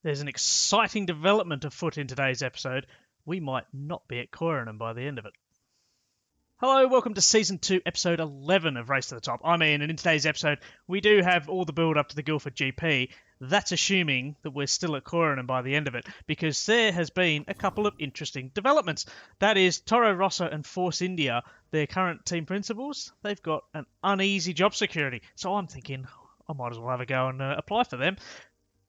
There's an exciting development afoot in today's episode. We might not be at Koiranen by the end of it. Hello, welcome to Season 2, Episode 11 of Race to the Top. I'm Ian, and in today's episode, we do have all the build-up to the Guildford GP. That's assuming that we're still at Koiranen by the end of it, because there has been a couple of interesting developments. That is, Toro Rosso and Force India, their current team principals, they've got an uneasy job security. So I'm thinking, I might as well have a go and apply for them.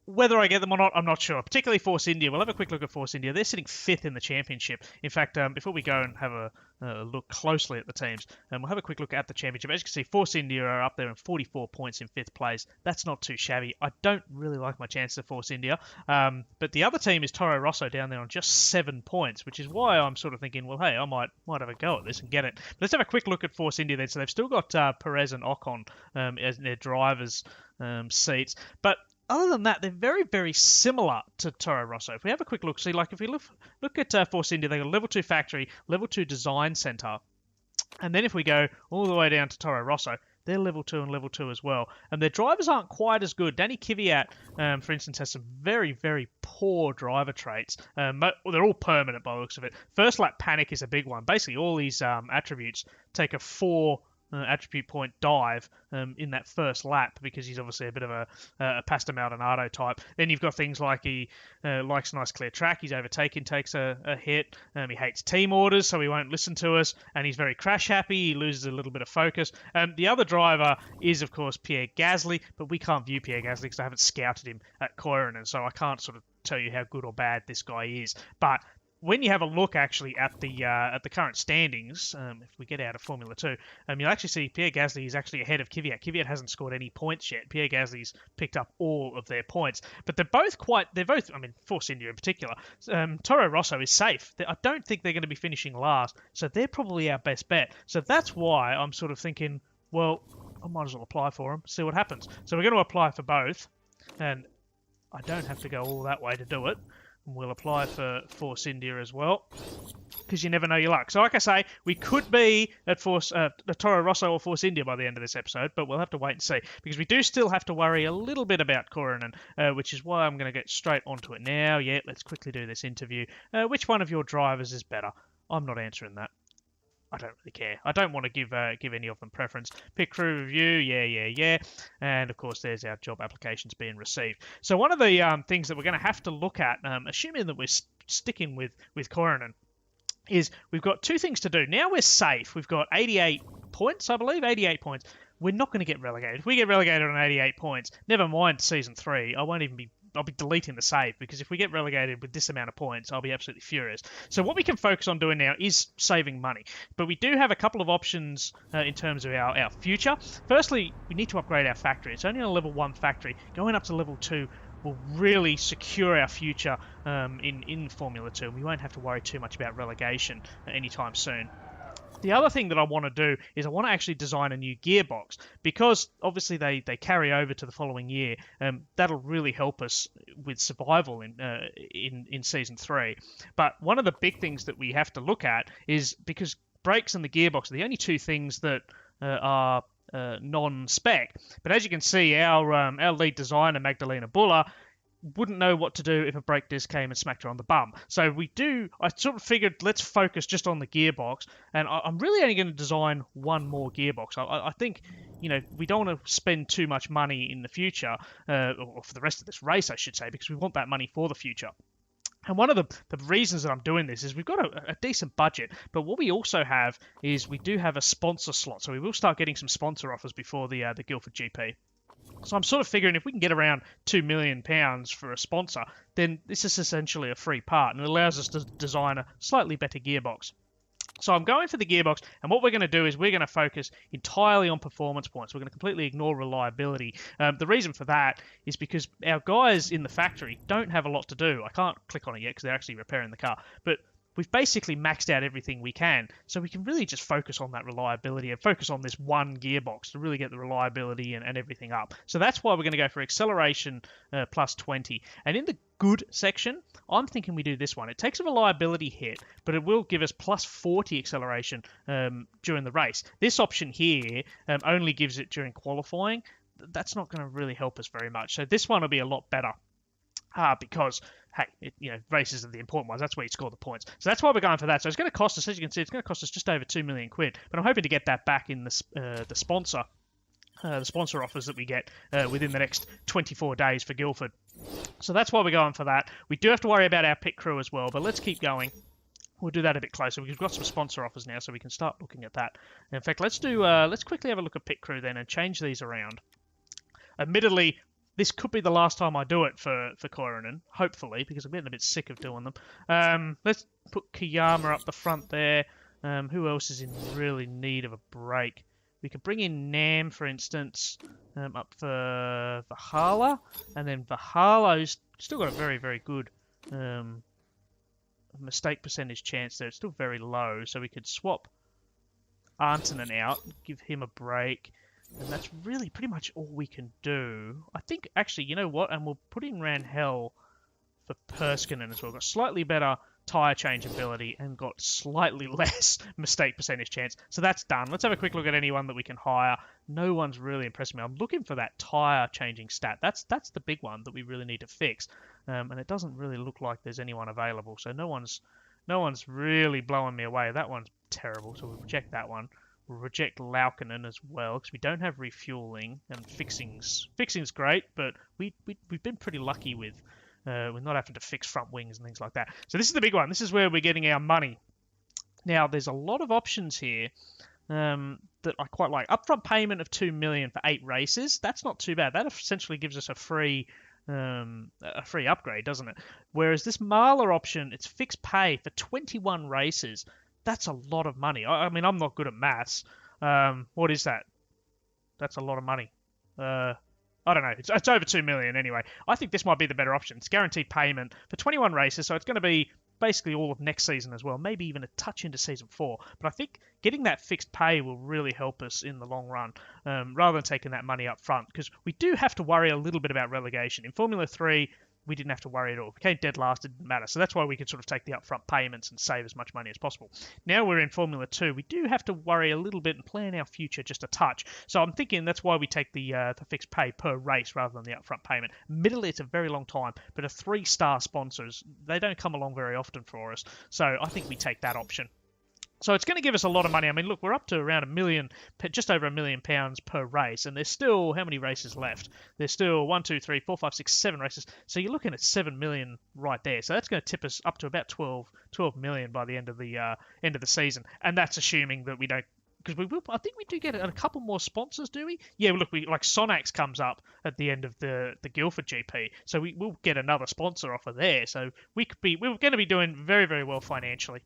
Whether I get them or not, I'm not sure. Particularly Force India. We'll have a quick look at Force India. They're sitting 5th in the championship. In fact, before we go and have a look closely at the teams, we'll have a quick look at the championship. As you can see, Force India are up there in 44 points in 5th place. That's not too shabby. I don't really like my chances of Force India. But the other team is Toro Rosso down there on just 7 points, which is why I'm sort of thinking, well, hey, I might have a go at this and get it. But let's have a quick look at Force India then. So they've still got Perez and Ocon as their drivers' seats. But other than that, they're very, very similar to Toro Rosso. If we have a quick look, see, like if we look at Force India, they've got a Level 2 factory, Level 2 design centre. And then if we go all the way down to Toro Rosso, they're Level 2 and Level 2 as well. And their drivers aren't quite as good. Danny Kvyat, for instance, has some very, very poor driver traits. But they're all permanent by the looks of it. First lap panic is a big one. Basically, all these attributes take a 4 attribute point dive in that first lap because he's obviously a bit of a Pastor Maldonado type. Then you've got things like he likes a nice clear track, he's overtaken, takes a hit, he hates team orders so he won't listen to us, and he's very crash happy, he loses a little bit of focus. The other driver is of course Pierre Gasly, but we can't view Pierre Gasly because I haven't scouted him at Koiranen, so I can't sort of tell you how good or bad this guy is. But when you have a look actually at the current standings, if we get out of Formula 2, you'll actually see Pierre Gasly is actually ahead of Kvyat. Kvyat hasn't scored any points yet. Pierre Gasly's picked up all of their points. But they're both, Force India in particular, Toro Rosso is safe. I don't think they're going to be finishing last, so they're probably our best bet. So that's why I'm sort of thinking, well, I might as well apply for them, see what happens. So we're going to apply for both, and I don't have to go all that way to do it. We'll apply for Force India as well, because you never know your luck. So like I say, we could be at Toro Rosso or Force India by the end of this episode, but we'll have to wait and see, because we do still have to worry a little bit about Koiranen, which is why I'm going to get straight onto it now. Yeah, let's quickly do this interview. Which one of your drivers is better? I'm not answering that. I don't really care. I don't want to give any of them preference. Pick crew review, yeah. And, of course, there's our job applications being received. So one of the things that we're going to have to look at, assuming that we're sticking with Koiranen, is we've got two things to do. Now we're safe. We've got 88 points, I believe, 88 points. We're not going to get relegated. If we get relegated on 88 points, never mind Season 3, I'll be deleting the save, because if we get relegated with this amount of points, I'll be absolutely furious. So what we can focus on doing now is saving money. But we do have a couple of options in terms of our future. Firstly, we need to upgrade our factory. It's only on a level 1 factory. Going up to level 2 will really secure our future in Formula 2. We won't have to worry too much about relegation anytime soon. The other thing that I want to do is I want to actually design a new gearbox, because obviously they carry over to the following year. That'll really help us with survival in Season 3. But one of the big things that we have to look at is, because brakes and the gearbox are the only two things that are non-spec. But as you can see, our lead designer, Magdalena Buller, wouldn't know what to do if a brake disc came and smacked her on the bum. So I sort of figured, let's focus just on the gearbox, and I'm really only going to design one more gearbox. I think, we don't want to spend too much money in the future, or for the rest of this race, I should say, because we want that money for the future. And one of the reasons that I'm doing this is we've got a decent budget, but what we also have is we do have a sponsor slot, so we will start getting some sponsor offers before the Guildford GP. So I'm sort of figuring if we can get around £2 million for a sponsor, then this is essentially a free part, and it allows us to design a slightly better gearbox. So I'm going for the gearbox, and what we're going to do is we're going to focus entirely on performance points. We're going to completely ignore reliability. The reason for that is because our guys in the factory don't have a lot to do. I can't click on it yet because they're actually repairing the car, but we've basically maxed out everything we can, so we can really just focus on that reliability and focus on this one gearbox to really get the reliability and everything up. So that's why we're going to go for acceleration plus 20. And in the good section, I'm thinking we do this one. It takes a reliability hit, but it will give us plus 40 acceleration during the race. This option here only gives it during qualifying. That's not going to really help us very much. So this one will be a lot better. because, hey, races are the important ones. That's where you score the points. So that's why we're going for that. So it's going to cost us, as you can see, it's going to cost us just over 2 million quid. But I'm hoping to get that back in the sponsor offers that we get within the next 24 days for Guildford. So that's why we're going for that. We do have to worry about our pit crew as well, but let's keep going. We'll do that a bit closer. We've got some sponsor offers now, so we can start looking at that. In fact, let's quickly have a look at pit crew then and change these around. Admittedly, this could be the last time I do it for Koiranen, hopefully, because I'm getting a bit sick of doing them. Let's put Kiyama up the front there. Who else is in really need of a break? We could bring in Nam, for instance, up for Vahala. And then Vahala's still got a very, very good mistake percentage chance there. It's still very low, so we could swap Antonin out, give him a break. And that's really pretty much all we can do. I think, actually, you know what? And we'll put in Ranhel for Perskinen as well. Got slightly better tyre change ability and got slightly less mistake percentage chance. So that's done. Let's have a quick look at anyone that we can hire. No one's really impressed me. I'm looking for that tyre changing stat. That's the big one that we really need to fix. And it doesn't really look like there's anyone available. So no one's really blowing me away. That one's terrible. So we'll reject that one. We'll reject Laukkanen as well because we don't have refueling and fixing's great, but we've been pretty lucky with we're not having to fix front wings and things like that. So this is the big one. This is where we're getting our money. Now there's a lot of options here that I quite like. Upfront payment of 2 million for 8 races. That's not too bad. That essentially gives us a free upgrade, doesn't it? Whereas this Marler option, it's fixed pay for 21 races. That's a lot of money. I mean, I'm not good at maths. What is that? That's a lot of money. I don't know. It's over 2 million anyway. I think this might be the better option. It's guaranteed payment for 21 races, so it's going to be basically all of next season as well, maybe even a touch into season 4. But I think getting that fixed pay will really help us in the long run, rather than taking that money up front, because we do have to worry a little bit about relegation. In Formula 3, we didn't have to worry at all. We came dead last, it didn't matter. So that's why we could sort of take the upfront payments and save as much money as possible. Now we're in Formula 2. We do have to worry a little bit and plan our future just a touch. So I'm thinking that's why we take the fixed pay per race rather than the upfront payment. Admittedly, it's a very long time, but a 3-star sponsors, they don't come along very often for us. So I think we take that option. So it's going to give us a lot of money. I mean, look, we're up to around just over £1 million per race, and there's still, how many races left? There's still 1, 2, 3, 4, 5, 6, 7 races. So you're looking at 7 million right there. So that's going to tip us up to about 12 million by the end of the season, and that's assuming that we don't. Because I think we do get a couple more sponsors, do we? Yeah, look, like Sonax comes up at the end of the Guildford GP, so we'll get another sponsor offer there. So we're going to be doing very, very well financially.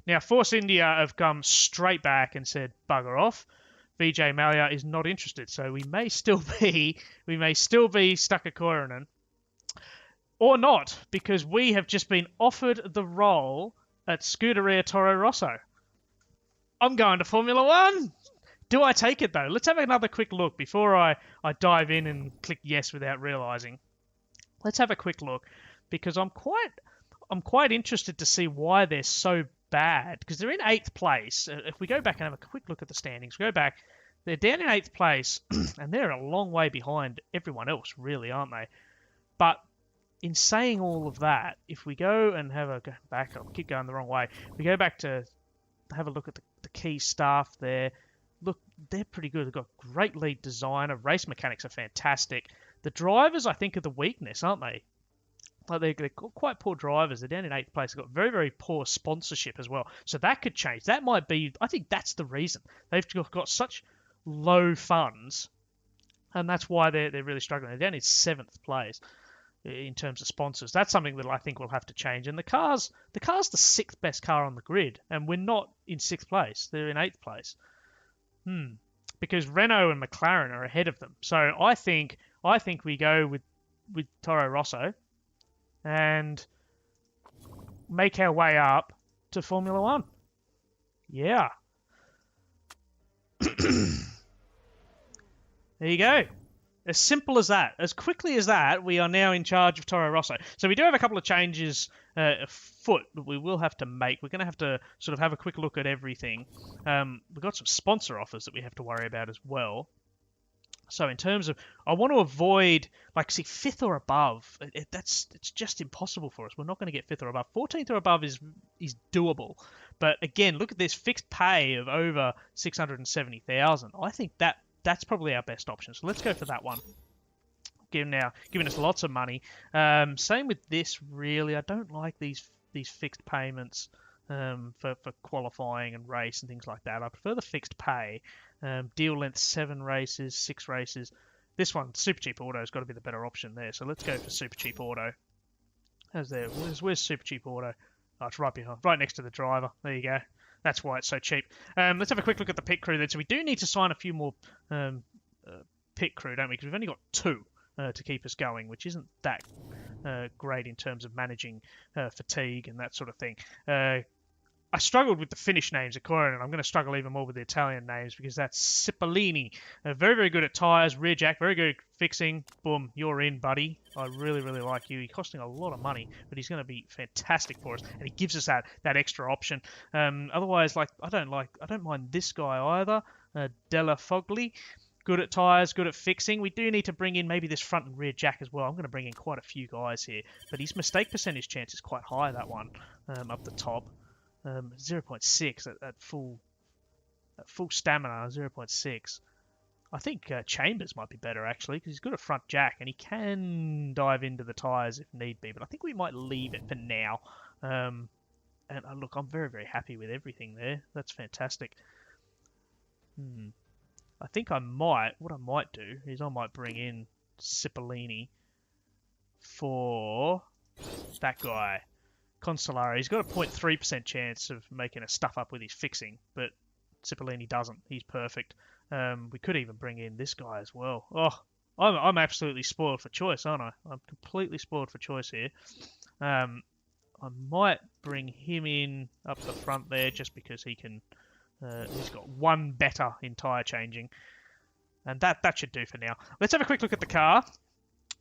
Now, Force India have come straight back and said, bugger off. Vijay Mallya is not interested, so we may still be stuck at Koiranen. Or not, because we have just been offered the role at Scuderia Toro Rosso. I'm going to Formula 1. Do I take it, though? Let's have another quick look before I dive in and click yes without realizing. Let's have a quick look, because I'm quite interested to see why they're so bad, because they're in 8th place. If we go back and have a quick look at the standings, they're down in 8th place, and they're a long way behind everyone else, really, aren't they? But in saying all of that, if we go and I'll keep going the wrong way, we go back to have a look at the key staff there. Look, they're pretty good. They've got great lead designer. Race mechanics are fantastic. The drivers, I think, are the weakness, aren't they? Like they're quite poor drivers. They're down in 8th place. They've got very, very poor sponsorship as well. So that could change. That might be, I think that's the reason. They've got such low funds, and that's why they're really struggling. They're down in 7th place in terms of sponsors. That's something that I think will have to change. And the car's the 6th best car on the grid, and we're not in 6th place. They're in 8th place. Because Renault and McLaren are ahead of them. So I think we go with Toro Rosso and make our way up to Formula 1. Yeah. There you go. As simple as that. As quickly as that, we are now in charge of Toro Rosso. So we do have a couple of changes afoot that we will have to make. We're going to have to sort of have a quick look at everything. We've got some sponsor offers that we have to worry about as well. So in terms of, I want to avoid, like, see, 5th or above. It's just impossible for us. We're not going to get 5th or above. 14th or above is doable. But again, look at this fixed pay of over 670,000. I think that's probably our best option. So let's go for that one. Giving us lots of money. Same with this, really. I don't like these fixed payments for qualifying and race and things like that. I prefer the fixed pay. Deal length 7 races, 6 races. This one, Super Cheap Auto, has got to be the better option there. So let's go for Super Cheap Auto. Where's Super Cheap Auto? Oh, it's right behind, right next to the driver. There you go. That's why it's so cheap. Let's have a quick look at the pit crew then. So we do need to sign a few more pit crew, don't we? Because we've only got 2 to keep us going, which isn't that great in terms of managing fatigue and that sort of thing. I struggled with the Finnish names at Koiranen, and I'm going to struggle even more with the Italian names because that's Cipollini. Very, very good at tyres, rear jack, very good at fixing. Boom, you're in, buddy. I really, really like you. He's costing a lot of money, but he's going to be fantastic for us, and he gives us that extra option. Otherwise, like I don't mind this guy either, Della Fogli. Good at tyres, good at fixing. We do need to bring in maybe this front and rear jack as well. I'm going to bring in quite a few guys here, but his mistake percentage chance is quite high, that one, up the top. 0.6 at full stamina, 0.6. I think Chambers might be better, actually, because he's good at front jack, and he can dive into the tyres if need be, but I think we might leave it for now. And look, I'm very, very happy with everything there. That's fantastic. I think what I might do is I might bring in Cipollini for that guy. Consolari, he's got a 0.3% chance of making a stuff up with his fixing, but Cipollini doesn't. He's perfect. We could even bring in this guy as well. Oh, I'm absolutely spoiled for choice, aren't I? I'm completely spoiled for choice here. I might bring him in up the front there just because he can. He's got 1 better in tyre changing, and that should do for now. Let's have a quick look at the car,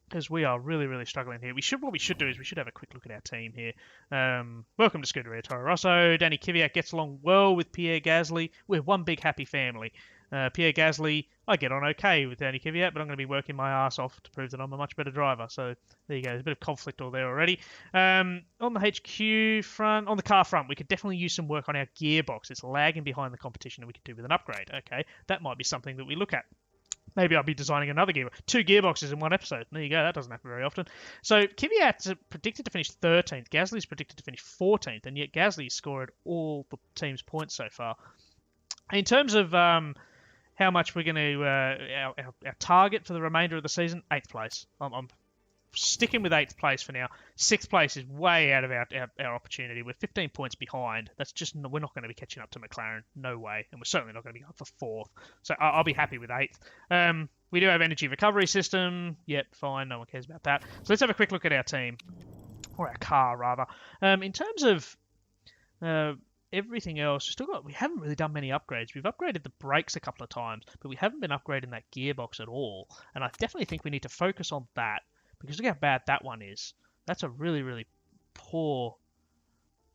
because we are really, really struggling here. What we should do is we should have a quick look at our team here. Welcome to Scuderia Toro Rosso. Danny Kvyat gets along well with Pierre Gasly. We're one big happy family. Pierre Gasly, I get on okay with Danny Kvyat, but I'm going to be working my ass off to prove that I'm a much better driver. So there you go. There's a bit of conflict all there already. On the HQ front, on the car front, we could definitely use some work on our gearbox. It's lagging behind the competition, and we could do with an upgrade. Okay, that might be something that we look at. Maybe I'll be designing another gearbox. 2 gearboxes in one episode. There you go. That doesn't happen very often. So Kvyat's predicted to finish 13th. Gasly's predicted to finish 14th, and yet Gasly scored all the team's points so far. In terms of how much we're going to our target for the remainder of the season, 8th place. I'm sticking with 8th place for now. 6th place is way out of our opportunity. We're 15 points behind. We're not going to be catching up to McLaren. No way. And we're certainly not going to be up for 4th. So I'll be happy with 8th. We do have energy recovery system. Yep, fine. No one cares about that. So let's have a quick look at our team. Or our car, rather. In terms of everything else, we haven't really done many upgrades. We've upgraded the brakes a couple of times, but we haven't been upgrading that gearbox at all. And I definitely think we need to focus on that. Because look how bad that one is. That's a really, really poor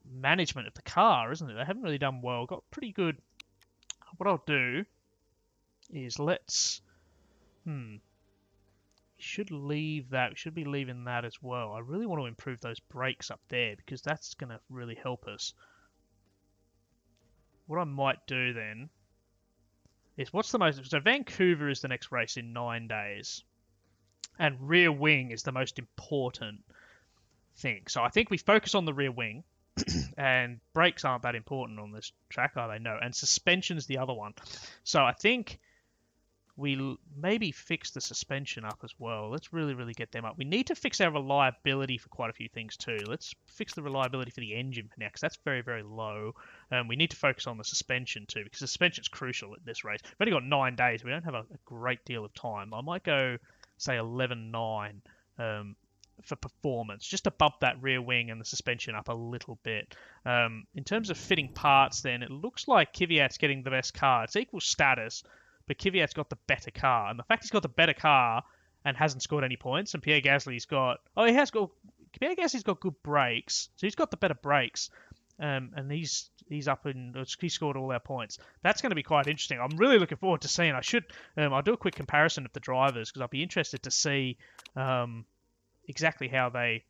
management of the car, isn't it? They haven't really done well. Got pretty good. What I'll do is we should leave that. We should be leaving that as well. I really want to improve those brakes up there because that's going to really help us. What I might do then is so Vancouver is the next race in 9 days. And rear wing is the most important thing. So I think we focus on the rear wing, and brakes aren't that important on this track, are they? No. And suspension's the other one. So I think we maybe fix the suspension up as well. Let's really, really get them up. We need to fix our reliability for quite a few things too. Let's fix the reliability for the engine for now, because that's very, very low. We need to focus on the suspension too, because the suspension's crucial at this race. We've only got 9 days. We don't have a great deal of time. I might go, say, 11.9 for performance, just to bump that rear wing and the suspension up a little bit. In terms of fitting parts then, it looks like Kvyat's getting the best car. It's equal status, but Kvyat's got the better car. And the fact he's got the better car and hasn't scored any points, and Pierre Gasly's got good brakes, so he's got the better brakes. And he's he's up in, he scored all our points. That's going to be quite interesting. I'm really looking forward to seeing. I'll do a quick comparison of the drivers because I'll be interested to see exactly how they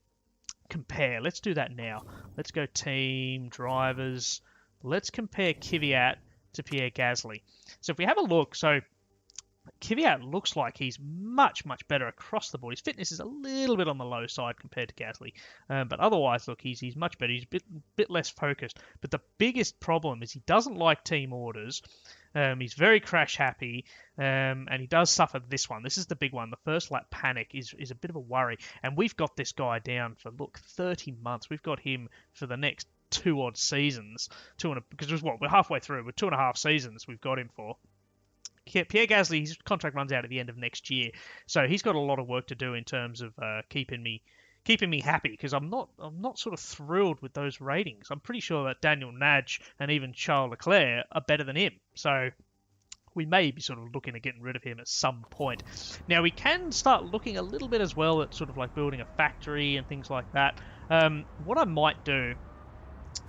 compare. Let's do that now. Let's go team drivers. Let's compare Kvyat to Pierre Gasly. So if we have a look, so Kvyat looks like he's much, much better across the board. His fitness is a little bit on the low side compared to Gasly. But otherwise, look, he's much better. He's a bit less focused. But the biggest problem is he doesn't like team orders. He's very crash happy, and he does suffer this one. This is the big one. The first lap panic is a bit of a worry. And we've got this guy down for, 30 months. We've got him for the next 2 odd seasons. Because we're halfway through. We're 2.5 seasons we've got him for. Pierre Gasly, his contract runs out at the end of next year, so he's got a lot of work to do in terms of keeping me happy, because I'm not sort of thrilled with those ratings. I'm pretty sure that Daniel Nagy and even Charles Leclerc are better than him, so we may be sort of looking at getting rid of him at some point. Now, we can start looking a little bit as well at sort of like building a factory and things like that. What I might do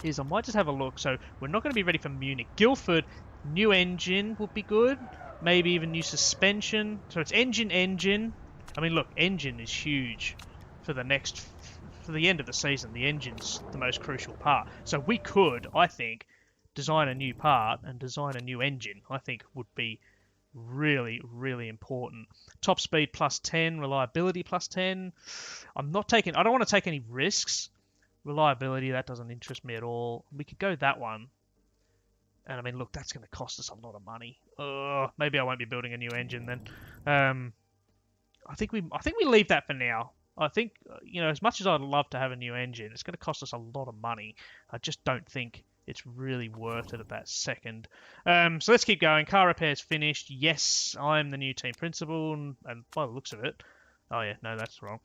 is I might just have a look. So we're not going to be ready for Munich. Guildford, new engine would be good. Maybe even new suspension. So it's engine. I mean, look, engine is huge for the end of the season. The engine's the most crucial part. So we could, I think, design a new part and design a new engine. I think would be really, really important. Top speed +10, reliability +10. I don't want to take any risks. Reliability, that doesn't interest me at all. We could go that one. And I mean, look, that's going to cost us a lot of money. Maybe I won't be building a new engine then. I think we leave that for now. I think, as much as I'd love to have a new engine, it's going to cost us a lot of money. I just don't think it's really worth it at that second. So let's keep going. Car repairs finished. Yes, I'm the new team principal, and by the looks of it, oh yeah, no, that's wrong.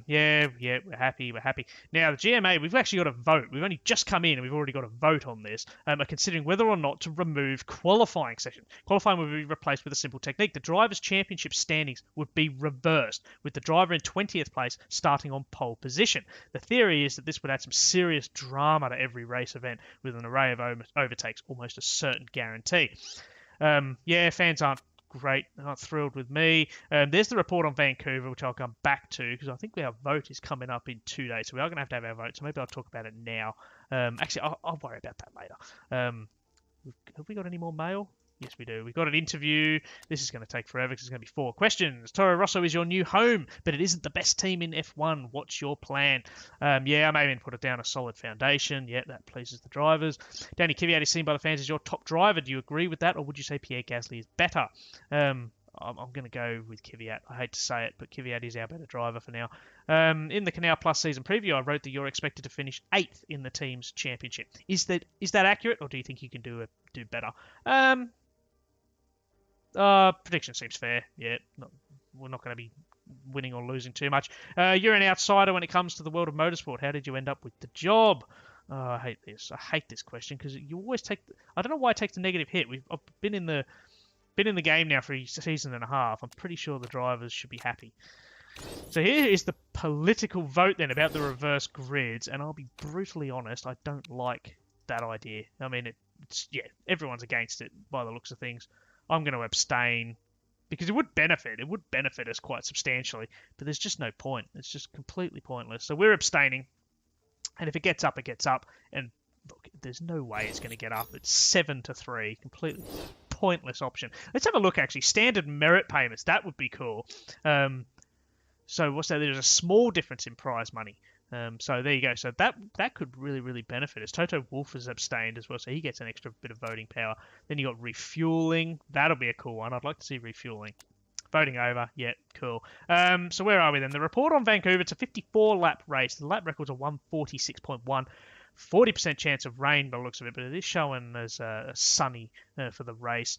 Yeah, we're happy. Now, the GMA, we've actually got a vote. We've only just come in and we've already got a vote on this. Are considering whether or not to remove qualifying session. Qualifying would be replaced with a simple technique. The Drivers' Championship standings would be reversed, with the driver in 20th place starting on pole position. The theory is that this would add some serious drama to every race event, with an array of overtakes almost a certain guarantee. Fans aren't great, not thrilled with me. There's the report on Vancouver, which I'll come back to, because I think our vote is coming up in 2 days, so we are going to have our vote, so maybe I'll talk about it now. Actually, I'll worry about that later. Have we got any more mail? Yes, we do. We've got an interview. This is going to take forever because it's going to be 4 questions. Toro Rosso is your new home, but it isn't the best team in F1. What's your plan? I may even put it down a solid foundation. Yeah, that pleases the drivers. Danny Kvyat is seen by the fans as your top driver. Do you agree with that, or would you say Pierre Gasly is better? I'm going to go with Kvyat. I hate to say it, but Kvyat is our better driver for now. In the Canal Plus season preview, I wrote that you're expected to finish 8th in the team's championship. Is that accurate, or do you think you can do better? Prediction seems fair. Yeah, we're not going to be winning or losing too much. You're an outsider when it comes to the world of motorsport. How did you end up with the job? I hate this. I hate this question because you always take. I don't know why I take the negative hit. I've been in the game now for a season and a half. I'm pretty sure the drivers should be happy. So here is the political vote then about the reverse grids, and I'll be brutally honest. I don't like that idea. I mean, everyone's against it by the looks of things. I'm going to abstain because it would benefit us quite substantially, but there's just no point. It's just completely pointless. So we're abstaining, and if it gets up, it gets up. And look, there's no way it's going to get up. It's 7-3, completely pointless option. Let's have a look, actually. Standard merit payments, that would be cool. So what's that? There's a small difference in prize money. So there you go. So that could really, really benefit us. Toto Wolff has abstained as well, so he gets an extra bit of voting power. Then you got refueling. That'll be a cool one. I'd like to see refueling. Voting over. Yeah, cool. So where are we then? The report on Vancouver, it's a 54-lap race. The lap record's a 146.1. 40% chance of rain by the looks of it, but it is showing as sunny for the race.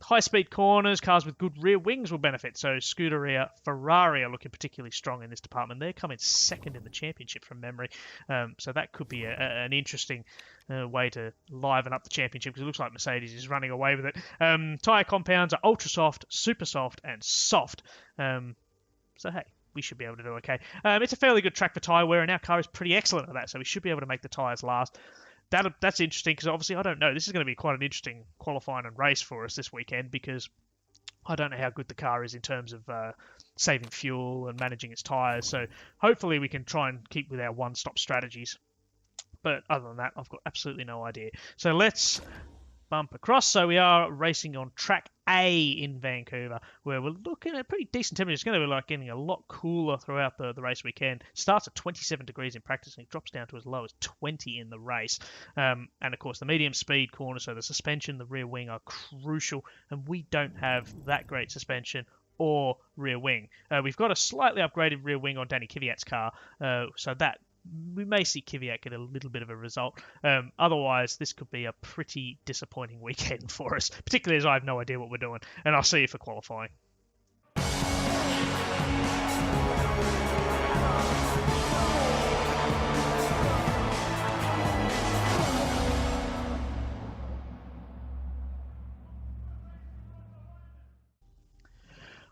High-speed corners, cars with good rear wings will benefit. So Scuderia Ferrari are looking particularly strong in this department. They're coming second in the championship from memory. So that could be an interesting way to liven up the championship, because it looks like Mercedes is running away with it. Tyre compounds are ultra soft, super soft, and soft. So hey, we should be able to do okay. It's a fairly good track for tyre wear, and our car is pretty excellent at that, so we should be able to make the tyres last. that's interesting because obviously I don't know. This is going to be quite an interesting qualifying and race for us this weekend because I don't know how good the car is in terms of saving fuel and managing its tyres. So hopefully we can try and keep with our one-stop strategies. But other than that, I've got absolutely no idea. So let's bump across. So we are racing on track A in Vancouver, where we're looking at pretty decent temperature. It's going to be like getting a lot cooler throughout the race weekend. Starts at 27 degrees in practice and it drops down to as low as 20 in the race. And of course, the medium speed corner, so the suspension, the rear wing are crucial, and we don't have that great suspension or rear wing. We've got a slightly upgraded rear wing on Danny Kvyat's car, so that we may see Kvyat get a little bit of a result. Otherwise, this could be a pretty disappointing weekend for us, particularly as I have no idea what we're doing. And I'll see you for qualifying.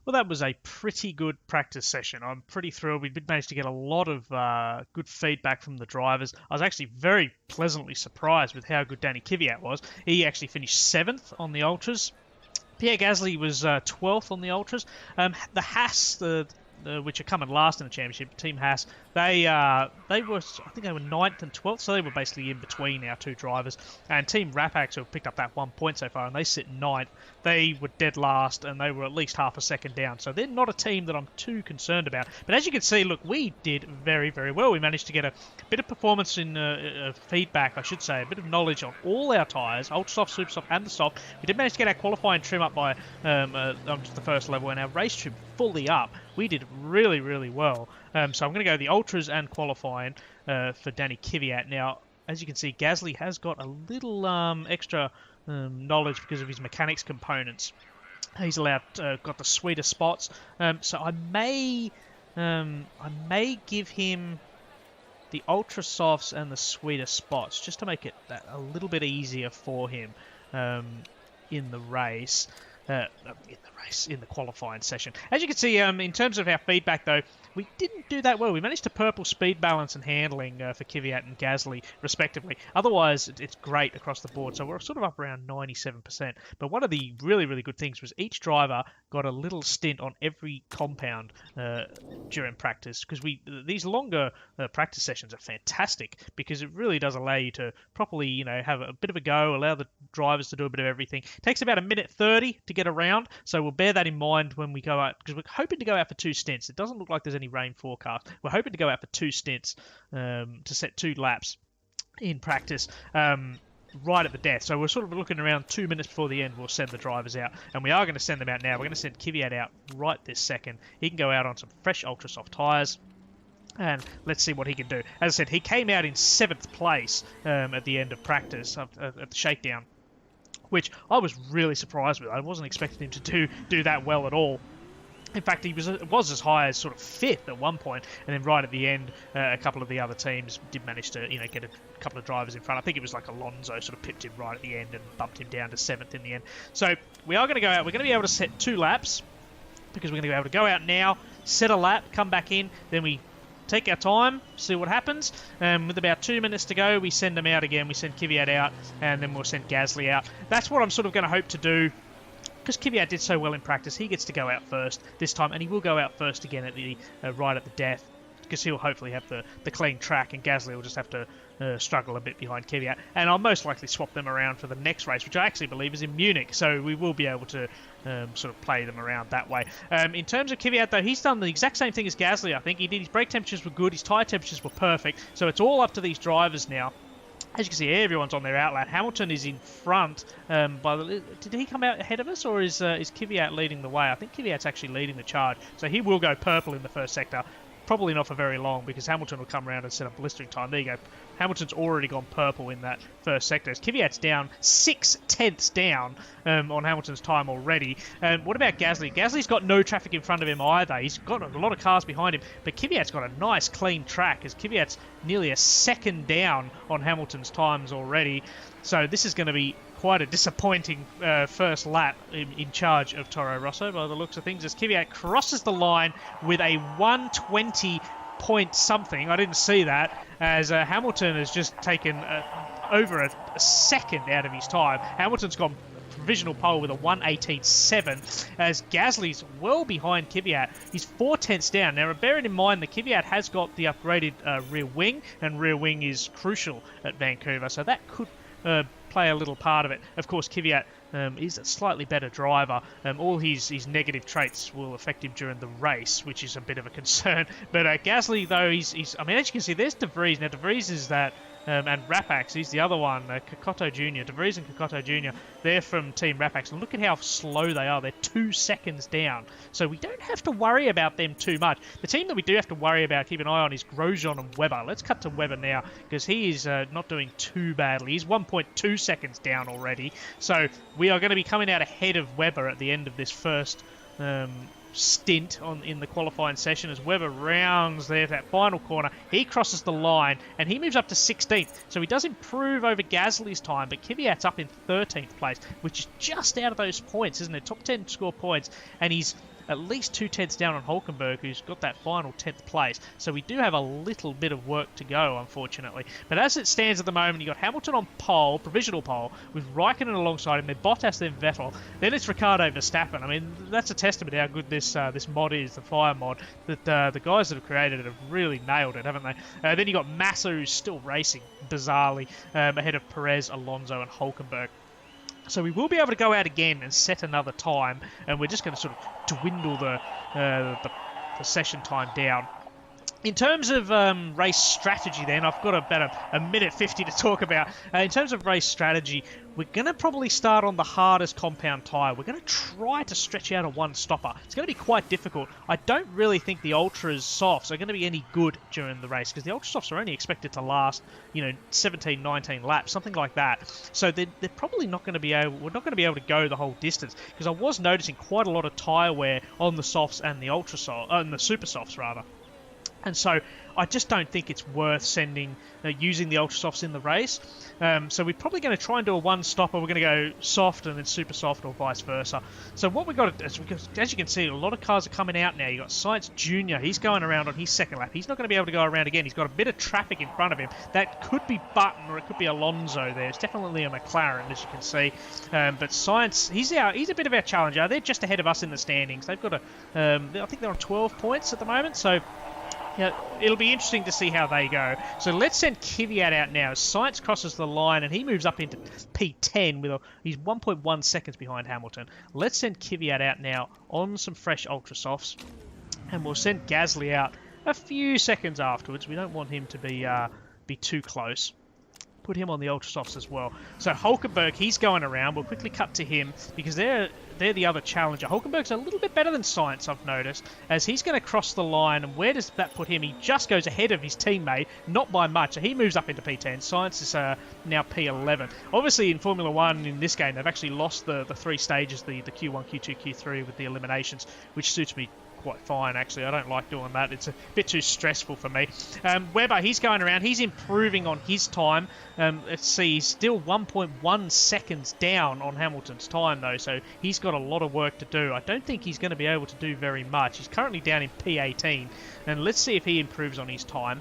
Well, that was a pretty good practice session. I'm pretty thrilled. We managed to get a lot of good feedback from the drivers. I was actually very pleasantly surprised with how good Danny Kvyat was. He actually finished 7th on the Ultras. Pierre Gasly was 12th on the Ultras. The Haas, which are coming last in the championship, Team Haas, they were, I think they were 9th and 12th, so they were basically in between our two drivers. And Team Rapax, who have picked up that 1 point so far, and they sit 9th, they were dead last, and they were at least half a second down. So they're not a team that I'm too concerned about. But as you can see, look, we did very, very well. We managed to get a bit of performance in feedback, I should say, a bit of knowledge on all our tyres, ultra soft, super soft, and the soft. We did manage to get our qualifying trim up by onto the first level, and our race trim fully up. We did really, really well. So I'm going to go the Ultras and qualifying for Danny Kvyat. Now, as you can see, Gasly has got a little extra knowledge because of his mechanics components. He's got the sweeter spots. So I may give him the Ultra Softs and the sweeter spots just to make it a little bit easier for him in the race. In the qualifying session. As you can see, in terms of our feedback, though, we didn't do that well. We managed to purple speed balance and handling for Kvyat and Gasly, respectively. Otherwise, it's great across the board. So we're sort of up around 97%. But one of the really, really good things was each driver got a little stint on every compound during practice, because these longer practice sessions are fantastic because it really does allow you to properly, have a bit of a go, allow the drivers to do a bit of everything. It takes about 1:30 to get around, so we'll bear that in mind when we go out, because we're hoping to go out for 2 stints. It doesn't look like there's any rain forecast. We're hoping to go out for 2 stints to set 2 laps in practice right at the death. So we're sort of looking around 2 minutes before the end, we'll send the drivers out. And we are going to send them out now. We're going to send Kvyat out right this second. He can go out on some fresh ultra soft tyres. And let's see what he can do. As I said, he came out in 7th place at the end of practice, at the shakedown, which I was really surprised with. I wasn't expecting him to do that well at all. In fact, he was as high as sort of 5th at one point, and then right at the end, a couple of the other teams did manage to, get a couple of drivers in front. I think it was like Alonso sort of pipped him right at the end and bumped him down to 7th in the end. So we are going to go out. We're going to be able to set 2 laps because we're going to be able to go out now, set a lap, come back in, then we take our time, see what happens. With about 2 minutes to go, we send them out again. We send Kvyat out, and then we'll send Gasly out. That's what I'm sort of going to hope to do. Because Kvyat did so well in practice, he gets to go out first this time, and he will go out first again at the right at the death, because he'll hopefully have the clean track, and Gasly will just have to struggle a bit behind Kvyat. And I'll most likely swap them around for the next race, which I actually believe is in Munich, so we will be able to sort of play them around that way. In terms of Kvyat, though, he's done the exact same thing as Gasly, I think. His brake temperatures were good, his tyre temperatures were perfect, so it's all up to these drivers now. As you can see, everyone's on their outlap. Hamilton is in front. Did he come out ahead of us, or is Kvyat leading the way? I think Kvyat's actually leading the charge. So he will go purple in the first sector. Probably not for very long, because Hamilton will come around and set up blistering time. There you go. Hamilton's already gone purple in that first sector. Kvyat's down 6/10 down on Hamilton's time already. What about Gasly? Gasly's got no traffic in front of him either. He's got a lot of cars behind him, but Kvyat's got a nice clean track, as Kvyat's nearly a second down on Hamilton's times already. So this is going to be quite a disappointing first lap in charge of Toro Rosso by the looks of things, as Kvyat crosses the line with a 120 point something. I didn't see that, as Hamilton has just taken over a second out of his time. Hamilton's gone provisional pole with a 1:18.7 as Gasly's well behind Kvyat. He's 4/10 down. Now, bearing in mind that Kvyat has got the upgraded rear wing, and rear wing is crucial at Vancouver, so that could play a little part of it. Of course, Kvyat is a slightly better driver. All his negative traits will affect him during the race, which is a bit of a concern. But Gasly, though, he's I mean, as you can see, there's De Vries. Now, De Vries is that, and Rapax, he's the other one, Kokoto Jr., De Vries and Kokoto Jr., they're from Team Rapax. And look at how slow they are. They're 2 seconds down. So we don't have to worry about them too much. The team that we do have to worry about, keep an eye on, is Grosjean and Webber. Let's cut to Webber now, because he is not doing too badly. He's 1.2 seconds down already. So we are going to be coming out ahead of Webber at the end of this first stint in the qualifying session as Webber rounds there that final corner. He crosses the line and he moves up to 16th. So he does improve over Gasly's time, but Kvyat's up in 13th place, which is just out of those points, isn't it? Top 10 score points, and he's at least 2/10 down on Hulkenberg, who's got that final 10th place. So we do have a little bit of work to go, unfortunately. But as it stands at the moment, you've got Hamilton on pole, provisional pole, with Raikkonen alongside him, then Bottas, then Vettel. Then it's Ricciardo Verstappen. I mean, that's a testament to how good this mod is, the Fire mod, that the guys that have created it have really nailed it, haven't they? Then you've got Massa, who's still racing, bizarrely, ahead of Perez, Alonso, and Hulkenberg. So we will be able to go out again and set another time, and we're just going to sort of dwindle the session time down. In terms of race strategy then, I've got about a minute 50 to talk about. In terms of race strategy, we're going to probably start on the hardest compound tyre. We're going to try to stretch out a one-stopper. It's going to be quite difficult. I don't really think the Ultra's softs are going to be any good during the race, because the Ultra softs are only expected to last, 17, 19 laps, something like that. So they're probably not going to be able, we're not going to be able to go the whole distance, because I was noticing quite a lot of tyre wear on the softs and the Ultra soft, and the super softs rather. And so I just don't think it's worth using the Ultra Softs in the race. So we're probably going to try and do a one-stopper. We're going to go soft and then super soft, or vice versa. So what we've got to do, because as you can see, a lot of cars are coming out now. You've got Sainz Jr. He's going around on his second lap. He's not going to be able to go around again. He's got a bit of traffic in front of him. That could be Button or it could be Alonso there. It's definitely a McLaren, as you can see. But Sainz, he's a bit of our challenger. They're just ahead of us in the standings. They've got I think they're on 12 points at the moment. So yeah, it'll be interesting to see how they go. So let's send Kvyat out now. Sainz crosses the line and he moves up into P10 he's 1.1 seconds behind Hamilton. Let's send Kvyat out now on some fresh Ultra Softs, and we'll send Gasly out a few seconds afterwards. We don't want him to be too close. Put him on the Ultra Softs as well. So Hulkenberg, he's going around. We'll quickly cut to him because they're the other challenger. Hulkenberg's a little bit better than Sainz, I've noticed, as he's going to cross the line. And where does that put him? He just goes ahead of his teammate, not by much. So he moves up into P10. Sainz is now P11. Obviously, in Formula 1 in this game, they've actually lost the three stages, the Q1, Q2, Q3 with the eliminations, which suits me quite fine, actually. I don't like doing that. It's a bit too stressful for me. Webber, he's going around. He's improving on his time. Let's see, he's still 1.1 seconds down on Hamilton's time, though, so he's got a lot of work to do. I don't think he's going to be able to do very much. He's currently down in P18, and let's see if he improves on his time.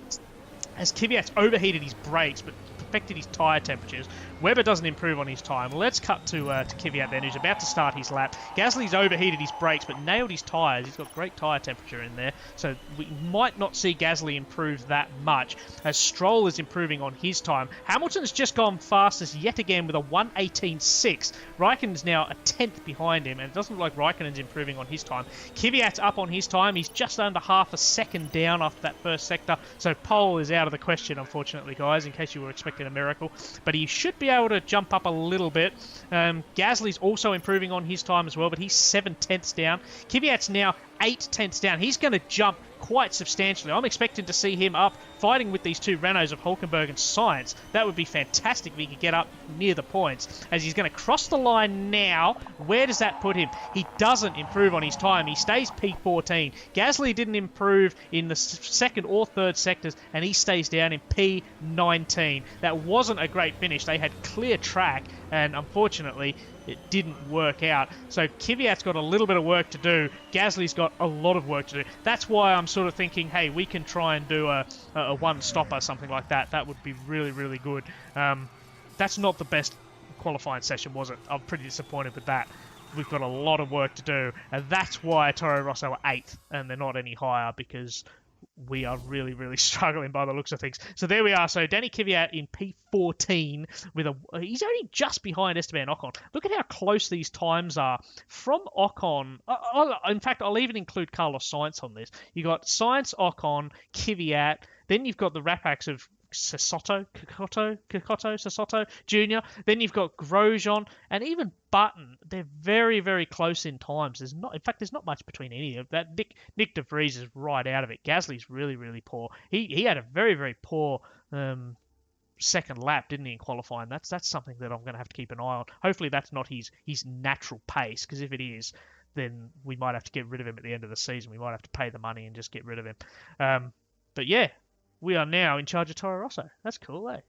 As Kvyat's overheated his brakes, but affected his tyre temperatures. Webber doesn't improve on his time. Let's cut to Kvyat then, who's about to start his lap. Gasly's overheated his brakes, but nailed his tyres. He's got great tyre temperature in there, so we might not see Gasly improve that much, as Stroll is improving on his time. Hamilton's just gone fastest yet again with a 1:18.6. Raikkonen's now a 10th behind him, and it doesn't look like Raikkonen's improving on his time. Kvyat's up on his time. He's just under half a second down after that first sector, so pole is out of the question, unfortunately, guys, in case you were expecting a miracle. But he should be able to jump up a little bit. Gasly's also improving on his time as well, but he's 7/10 down. Kvyat's now 8/10 down. He's going to jump quite substantially. I'm expecting to see him up fighting with these two Renaults of Hulkenberg and Sainz. That would be fantastic if he could get up near the points, as he's going to cross the line now. Where does that put him? He doesn't improve on his time. He stays P14. Gasly didn't improve in the second or third sectors, and he stays down in P19. That wasn't a great finish. They had clear track, and unfortunately it didn't work out. So Kvyat's got a little bit of work to do. Gasly's got a lot of work to do. That's why I'm sort of thinking, hey, we can try and do a one-stopper, something like that. That would be really, really good. that's not the best qualifying session, was it? I'm pretty disappointed with that. We've got a lot of work to do, and that's why Toro Rosso are 8th, and they're not any higher, because we are really, really struggling by the looks of things. So there we are. So Danny Kvyat in P14 he's only just behind Esteban Ocon. Look at how close these times are from Ocon. In fact, I'll even include Carlos Sainz on this. You got Sainz, Ocon, Kvyat. Then you've got the Rapax of Sesotto Jr. Then you've got Grosjean and even Button. They're very, very close in times. There's not much between any of that. Nick De Vries is right out of it. Gasly's really, really poor. He had a very, very poor second lap, didn't he, in qualifying? That's something that I'm going to have to keep an eye on. Hopefully that's not his natural pace, because if it is, then we might have to get rid of him at the end of the season. We might have to pay the money and just get rid of him. But yeah, we are now in charge of Toro Rosso. That's cool, eh?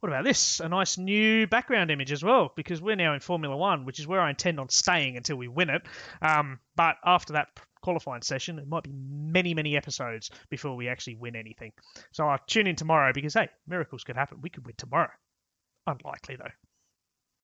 What about this? A nice new background image as well, because we're now in Formula One, which is where I intend on staying until we win it. But after that qualifying session, it might be many, many episodes before we actually win anything. So I'll tune in tomorrow because, hey, miracles could happen. We could win tomorrow. Unlikely, though.